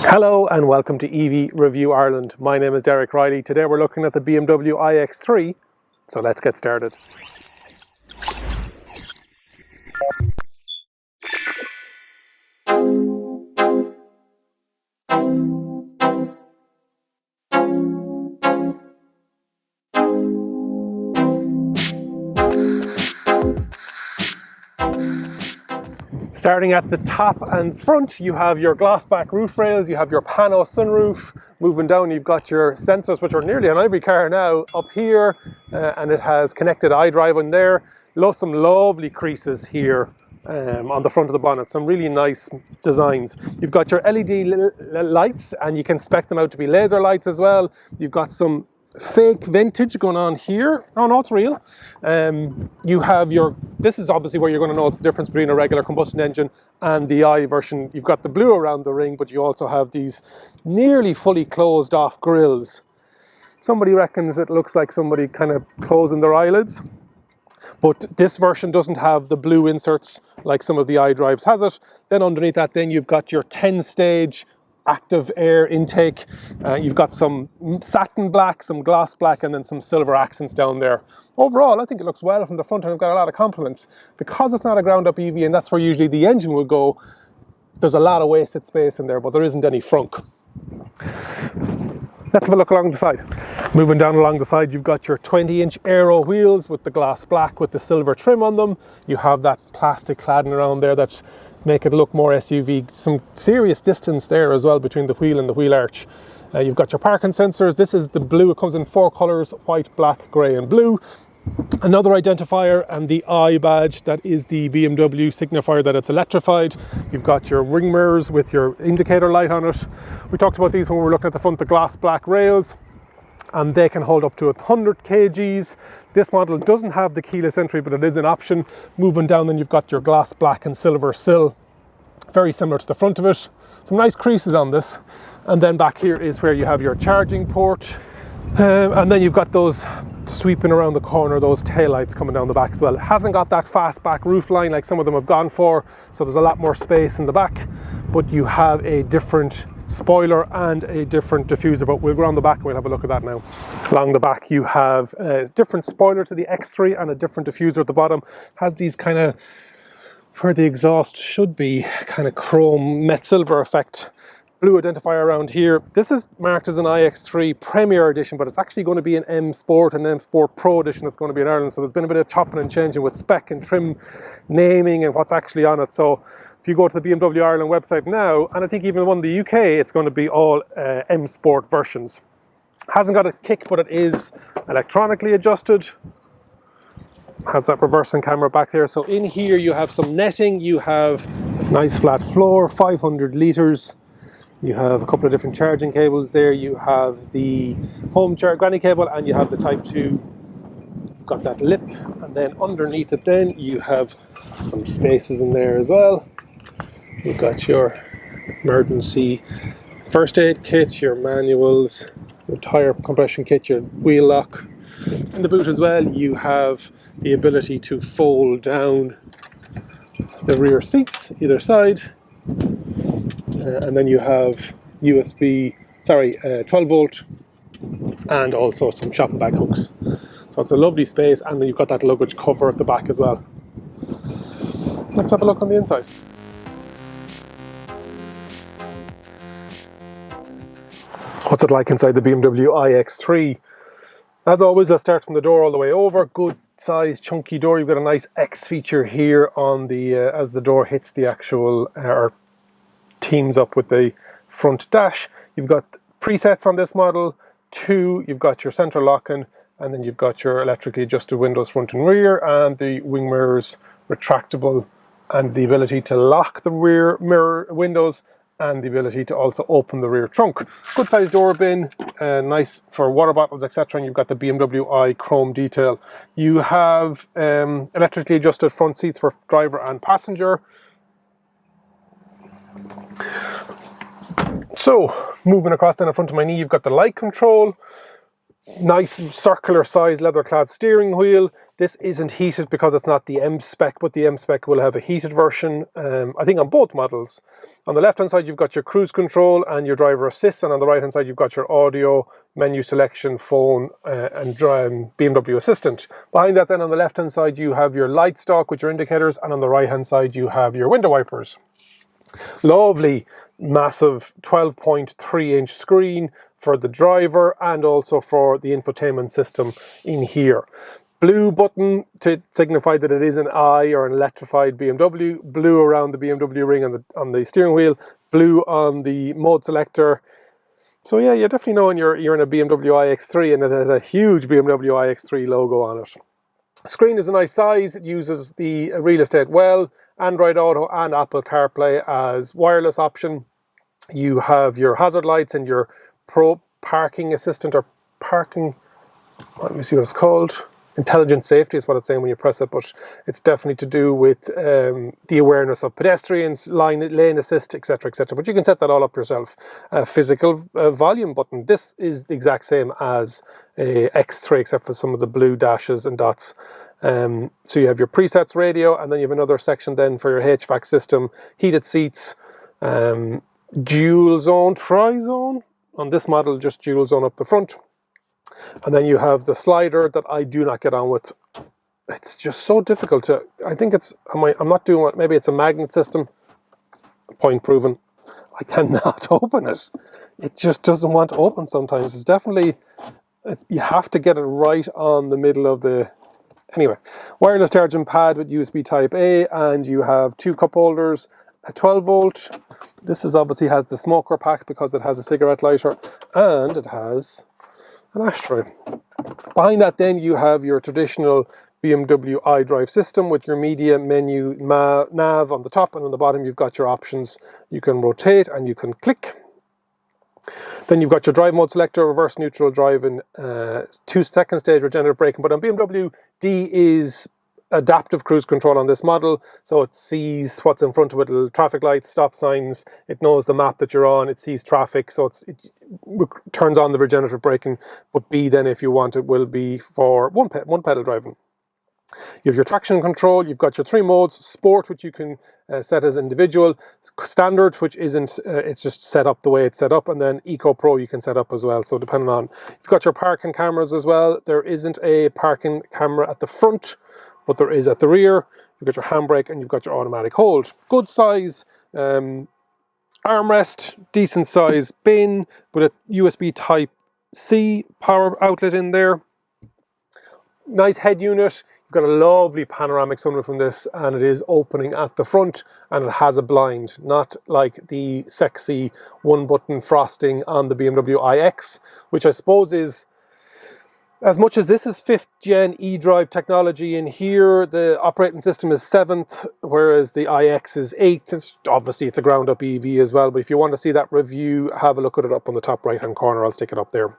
Hello and welcome to EV Review Ireland. My name is Derek Reilly. Today we're looking at the BMW iX3, so let's get started. Starting at the top and front, you have your glass back roof rails, you have your pano sunroof. Moving down, you've got your sensors, which are nearly on every car now, up here, and it has connected iDrive in there. Some lovely creases here on the front of the bonnet, some really nice designs. You've got your LED lights, and you can spec them out to be laser lights as well. You've got some fake vintage going on here. Oh no, it's real. You have this is obviously where you're going to know the difference between a regular combustion engine and the i version. You've got the blue around the ring, but you also have these nearly fully closed off grills. Somebody reckons it looks like somebody kind of closing their eyelids, but this version doesn't have the blue inserts like some of the iDrives has it. Then underneath that, then you've got your 10-stage active air intake. You've got some satin black, some gloss black, and then some silver accents down there. Overall, I think it looks well from the front, and I've got a lot of compliments. Because it's not a ground-up EV, and that's where usually the engine would go, there's a lot of wasted space in there, but there isn't any frunk. Let's have a look along the side. Moving down along the side, you've got your 20-inch aero wheels with the gloss black with the silver trim on them. You have that plastic cladding around there that make it look more SUV. Some serious distance there as well between the wheel and the wheel arch. You've got your parking sensors. This is the blue. It comes in 4 colours: white, black, grey and blue. Another identifier, and the I badge, that is the BMW signifier that it's electrified. You've got your ring mirrors with your indicator light on it. We talked about these when we were looking at the front, the glass black rails, and they can hold up to 100 kgs. This model doesn't have the keyless entry, but it is an option. Moving down, then you've got your glass black and silver sill, very similar to the front of it. Some nice creases on this. And then back here is where you have your charging port. And then you've got those sweeping around the corner, those taillights coming down the back as well. It hasn't got that fast back roof line like some of them have gone for, so there's a lot more space in the back, but you have a different spoiler and a different diffuser, but we'll go around the back and we'll have a look at that now. Along the back you have a different spoiler to the X3 and a different diffuser at the bottom. Has these kind of, where the exhaust should be, kind of chrome matte silver effect. Blue identifier around here. This is marked as an iX3 Premier Edition, but it's actually going to be an M Sport and M Sport Pro Edition that's going to be in Ireland. So there's been a bit of chopping and changing with spec and trim naming and what's actually on it. So if you go to the BMW Ireland website now, and I think even the one in the UK, it's going to be all M Sport versions. Hasn't got a kick, but it is electronically adjusted. Has that reversing camera back there. So in here you have some netting, you have a nice flat floor, 500 litres. You have a couple of different charging cables there. You have the home granny cable, and you have the Type 2. You've got that lip, and then underneath it then you have some spaces in there as well. You've got your emergency first aid kit, your manuals, your tyre compression kit, your wheel lock. In the boot as well, you have the ability to fold down the rear seats either side. And then you have 12 volt, and also some shopping bag hooks. So it's a lovely space, and then you've got that luggage cover at the back as well. Let's have a look on the inside. What's it like inside the BMW iX3? As always, I'll start from the door all the way over. Good size, chunky door. You've got a nice X feature here on the as the door hits the actual or teams up with the front dash. You've got presets on this model. 2, you've got your central locking, and then you've got your electrically adjusted windows front and rear, and the wing mirrors retractable, and the ability to lock the rear mirror windows, and the ability to also open the rear trunk. Good size door bin, nice for water bottles, etc. And you've got the BMW i chrome detail. You have electrically adjusted front seats for driver and passenger. So moving across then in front of my knee, you've got the light control. Nice circular size leather clad steering wheel. This isn't heated because it's not the M spec, but the M spec will have a heated version, I think on both models. On the left hand side you've got your cruise control and your driver assist, and on the right hand side you've got your audio, menu selection, phone and BMW Assistant. Behind that then on the left hand side you have your light stalk with your indicators, and on the right hand side you have your window wipers. Lovely massive 12.3 inch screen for the driver and also for the infotainment system in here. Blue button to signify that it is an I or an electrified BMW, blue around the BMW ring on the steering wheel, blue on the mode selector. So yeah, you're definitely knowing you're in a BMW iX3, and it has a huge BMW iX3 logo on it. Screen is a nice size. It uses the real estate well, Android Auto and Apple CarPlay as wireless option. You have your hazard lights and your Pro Parking Assistant, or parking, let me see what it's called. Intelligent safety is what it's saying when you press it, but it's definitely to do with the awareness of pedestrians, lane assist, etc, etc. But you can set that all up yourself. Physical volume button. This is the exact same as a X3, except for some of the blue dashes and dots. So you have your presets radio, and then you have another section then for your HVAC system, heated seats, dual zone, tri-zone. On this model, just dual zone up the front. And then you have the slider that I do not get on with. It's just so difficult to, I think it's, I'm not doing what, maybe it's a magnet system. Point proven. I cannot open it. It just doesn't want to open sometimes. It's definitely, you have to get it right on the middle of the, anyway. Wireless charging pad with USB Type A, and you have two cup holders, a 12 volt. This is obviously has the smoker pack because it has a cigarette lighter, and it has an ashtray. Behind that then you have your traditional BMW iDrive system with your media menu nav on the top, and on the bottom you've got your options. You can rotate and you can click. Then you've got your drive mode selector, reverse neutral driving, 2-second stage regenerative braking. But on BMW, D is adaptive cruise control on this model, so it sees what's in front of it, traffic lights, stop signs, it knows the map that you're on, it sees traffic, so it turns on the regenerative braking. But B then, if you want, it will be for one pedal driving. You have your traction control, you've got your 3 modes, sport, which you can set as individual, standard, which isn't, it's just set up the way it's set up, and then Eco Pro you can set up as well, so depending on, you've got your parking cameras as well. There isn't a parking camera at the front, but there is at the rear. You've got your handbrake and you've got your automatic hold. Good size armrest, decent size bin with a USB Type C power outlet in there. Nice head unit. You've got a lovely panoramic sunroof on this, and it is opening at the front, and it has a blind, not like the sexy one button frosting on the BMW iX, which I suppose is, as much as this is 5th gen eDrive technology in here, the operating system is 7th, whereas the iX is 8th. Obviously it's a ground up EV as well, but if you want to see that review, have a look at it up on the top right hand corner. I'll stick it up there.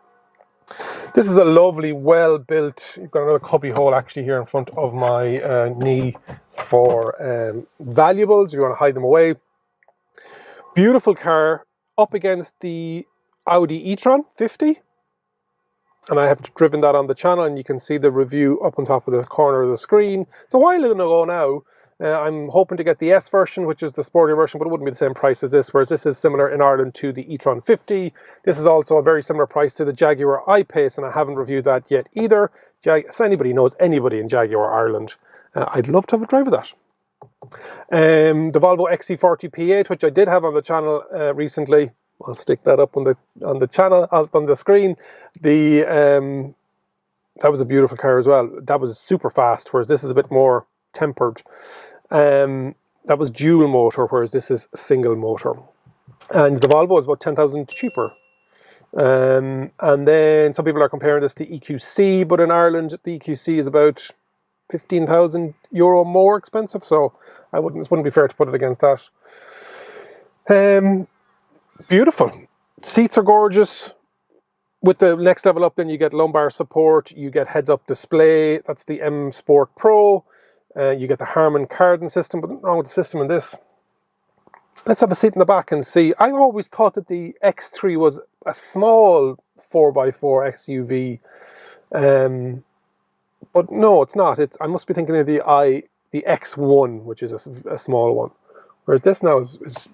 This is a lovely, well built, you've got another cubby hole actually here in front of my knee for valuables, if you want to hide them away. Beautiful car, up against the Audi e-tron 50. And I have driven that on the channel, and you can see the review up on top of the corner of the screen. It's a while ago now. I'm hoping to get the S version, which is the sportier version, but it wouldn't be the same price as this, whereas this is similar in Ireland to the e-tron 50. This is also a very similar price to the Jaguar I-Pace, and I haven't reviewed that yet either. If anybody knows anybody in Jaguar Ireland, I'd love to have a drive of that. The Volvo XC40 P8, which I did have on the channel recently. I'll stick that up on the channel, up on the screen. That was a beautiful car as well. That was super fast, whereas this is a bit more tempered. That was dual motor, whereas this is single motor. And the Volvo is about 10,000 cheaper. And then some people are comparing this to EQC, but in Ireland the EQC is about 15,000 euro more expensive, so it wouldn't be fair to put it against that. Beautiful. Seats are gorgeous. With the next level up then you get lumbar support, you get heads up display, that's the M Sport Pro, you get the Harman Kardon system, but nothing wrong with the system in this. Let's have a seat in the back and see. I always thought that the X3 was a small 4x4 SUV, but no, it's not. I must be thinking of the X1, which is a small one, whereas this now is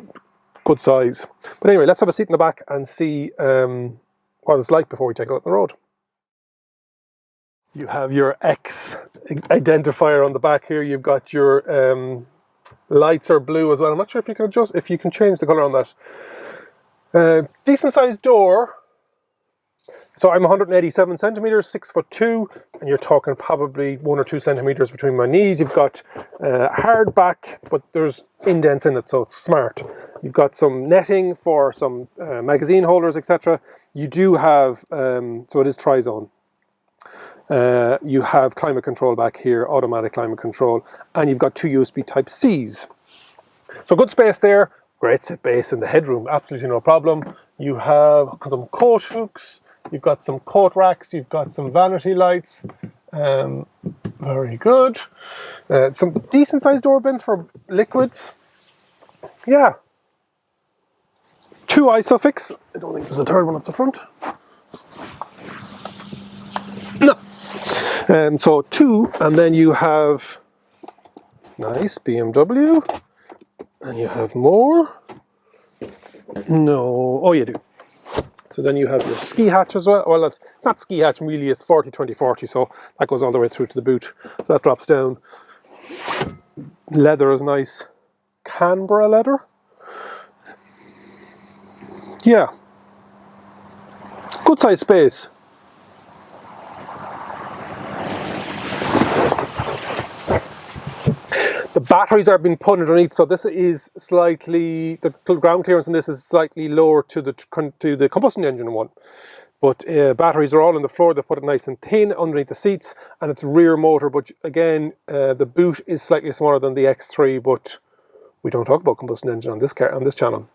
good size. But anyway, let's have a seat in the back and see what it's like before we take it out on the road. You have your X identifier on the back here. You've got your lights are blue as well. I'm not sure if you can change the color on that. Decent sized door. So I'm 187 centimeters, 6'2", and you're talking probably 1 or 2 centimeters between my knees. You've got hard back, but there's indents in it, so it's smart. You've got some netting for some magazine holders, etc. You do have, so it is tri-zone. You have climate control back here, automatic climate control, and you've got 2 USB Type-Cs. So good space there, great space in the headroom, absolutely no problem. You have some coat hooks, you've got some coat racks, you've got some vanity lights, very good. Some decent sized door bins for liquids. Yeah. 2 Isofix, I don't think there's a third one up the front. No. So 2, and then you have nice BMW, and you have more. No, oh you do. So then you have your ski hatch as well. Well, it's not ski hatch really, it's 40-20-40, so that goes all the way through to the boot. So that drops down. Leather is nice. Canberra leather. Yeah. Good size space. The batteries are being put underneath, so this is slightly, the ground clearance in this is slightly lower to the combustion engine one. But batteries are all on the floor. They put it nice and thin underneath the seats, and it's rear motor. But again, the boot is slightly smaller than the X3, but we don't talk about combustion engine on this channel.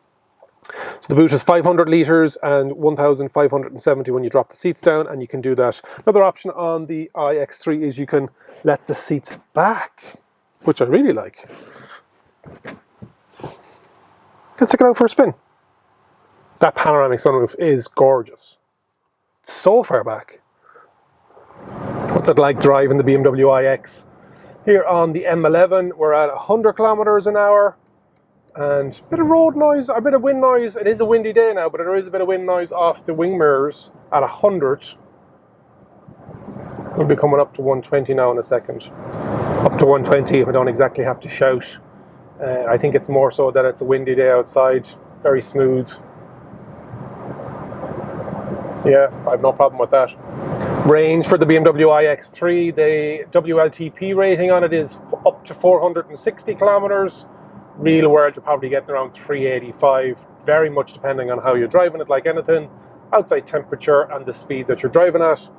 So the boot is 500 litres and 1,570 when you drop the seats down, and you can do that. Another option on the iX3 is you can let the seats back, which I really like. Let's take it out for a spin. That panoramic sunroof is gorgeous. It's so far back. What's it like driving the BMW iX? Here on the M11, we're at 100 kilometers an hour, and a bit of road noise, a bit of wind noise. It is a windy day now, but there is a bit of wind noise off the wing mirrors at 100. We'll be coming up to 120 now in a second. Up to 120 if I don't exactly have to shout. I think it's more so that it's a windy day outside, very smooth. Yeah, I have no problem with that. Range for the BMW iX3, the WLTP rating on it is up to 460 kilometers. Real world, you're probably getting around 385, very much depending on how you're driving it, like anything. Outside temperature and the speed that you're driving at.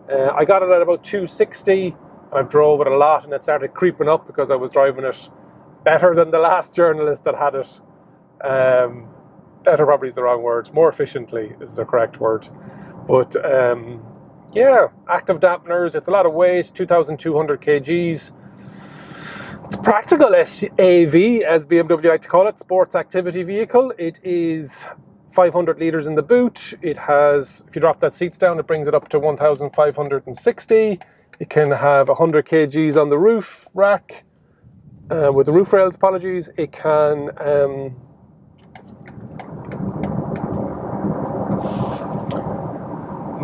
I got it at about 260. I've drove it a lot, and it started creeping up because I was driving it better than the last journalist that had it. Better probably is the wrong word. More efficiently is the correct word. But yeah, active dampeners. It's a lot of weight, 2,200 kgs. It's a practical SAV, as BMW like to call it, sports activity vehicle. It is 500 litres in the boot. It has, if you drop that seats down, it brings it up to 1,560. It can have 100 kgs on the roof rack, with the roof rails, apologies. It can,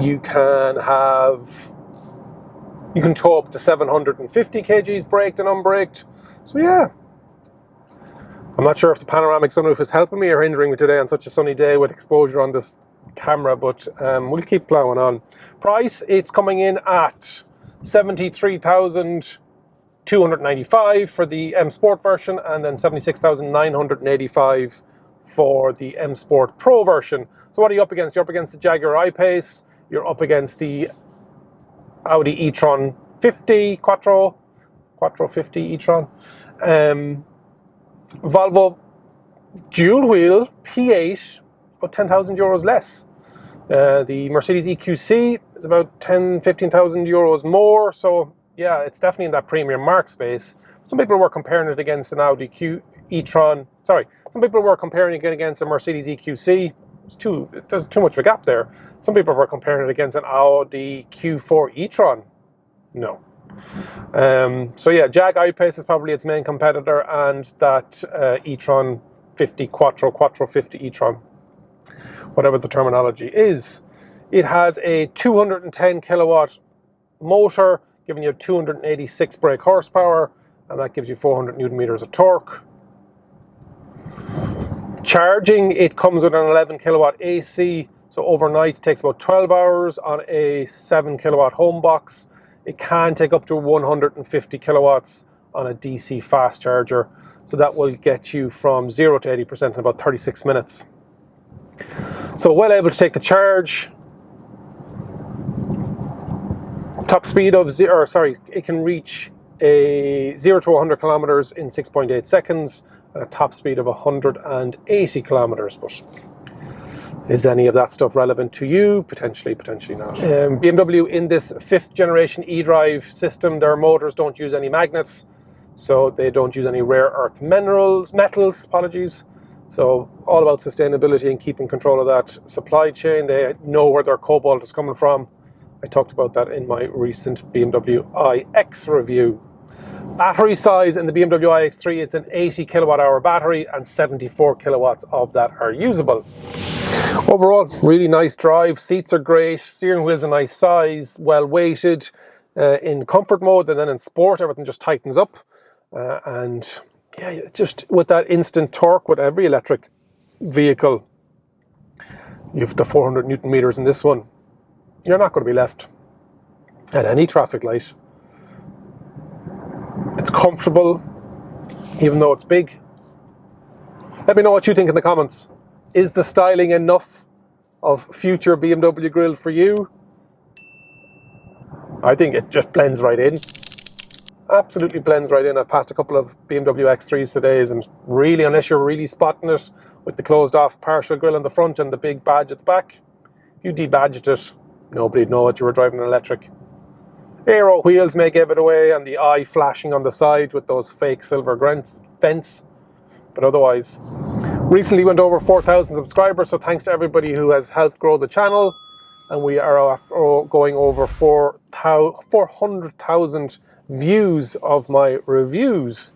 you can tow up to 750 kgs braked and unbraked. So yeah, I'm not sure if the panoramic sunroof is helping me or hindering me today on such a sunny day with exposure on this camera, but we'll keep plowing on. Price, it's coming in at 73,295 for the M Sport version, and then 76,985 for the M Sport Pro version. So what are you up against? You're up against the Jaguar I-Pace, you're up against the Audi e-tron 50 Quattro 50 e-tron, Volvo dual wheel P8, about 10,000 euros less. The Mercedes EQC is about 15,000 euros more. So yeah, it's definitely in that premium mark space. Some people were comparing it against an Audi e-tron. Sorry, some people were comparing it against a Mercedes EQC. there's too much of a gap there. Some people were comparing it against an Audi Q4 e-tron. No. So yeah, Jag I-Pace is probably its main competitor, and that e-tron 50 Quattro 50 e-tron, whatever the terminology is. It has a 210 kilowatt motor, giving you 286 brake horsepower, and that gives you 400 newton meters of torque. Charging, it comes with an 11 kilowatt AC, so overnight it takes about 12 hours on a 7 kilowatt home box. It can take up to 150 kilowatts on a DC fast charger, so that will get you from 0 to 80% in about 36 minutes. So well able to take the charge. Top speed of it can reach a 0 to 100 kilometers in 6.8 seconds and a top speed of 180 kilometers. But is any of that stuff relevant to you? Potentially, potentially not. BMW, in this 5th generation eDrive system, their motors don't use any magnets, so they don't use any rare earth metals, apologies. So all about sustainability and keeping control of that supply chain. They know where their cobalt is coming from. I talked about that in my recent BMW iX review. Battery size in the BMW iX3, it's an 80 kilowatt hour battery, and 74 kilowatts of that are usable. Overall, really nice drive. Seats are great. Steering wheel's a nice size, well weighted. In comfort mode, and then in sport, everything just tightens up. And yeah, just with that instant torque with every electric vehicle, you have the 400 newton meters in this one. You're not going to be left at any traffic light. It's comfortable, even though it's big. Let me know what you think in the comments. Is the styling enough of future BMW grille for you? I think it just blends right in. Absolutely blends right in. I've passed a couple of BMW X3s today, and really, unless you're really spotting it with the closed off partial grille on the front and the big badge at the back, if you debadged it, nobody'd know that you were driving an electric. Aero wheels may give it away, and the eye flashing on the side with those fake silver vents, but otherwise. Recently went over 4,000 subscribers, so thanks to everybody who has helped grow the channel, and we are going over 400,000 views of my reviews.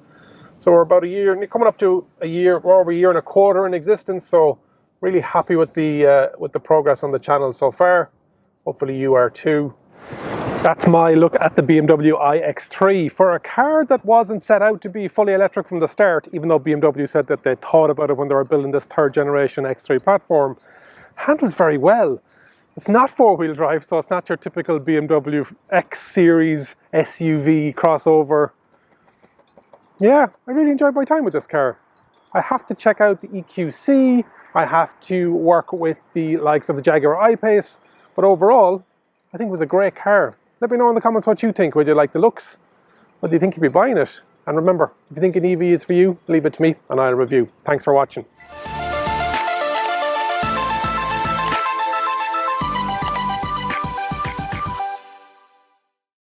So we're about a year, coming up to a year, we're over a year and a quarter in existence, so really happy with the progress on the channel so far. Hopefully you are too. That's my look at the BMW iX3. For a car that wasn't set out to be fully electric from the start, even though BMW said that they thought about it when they were building this 3rd generation X3 platform, handles very well. It's not 4-wheel drive, so it's not your typical BMW X series SUV crossover. Yeah, I really enjoyed my time with this car. I have to check out the EQC. I have to work with the likes of the Jaguar I-Pace, but overall, I think it was a great car. Let me know in the comments what you think. Would you like the looks? What do you think you'd be buying it? And remember, if you think an EV is for you, leave it to me and I'll review. Thanks for watching.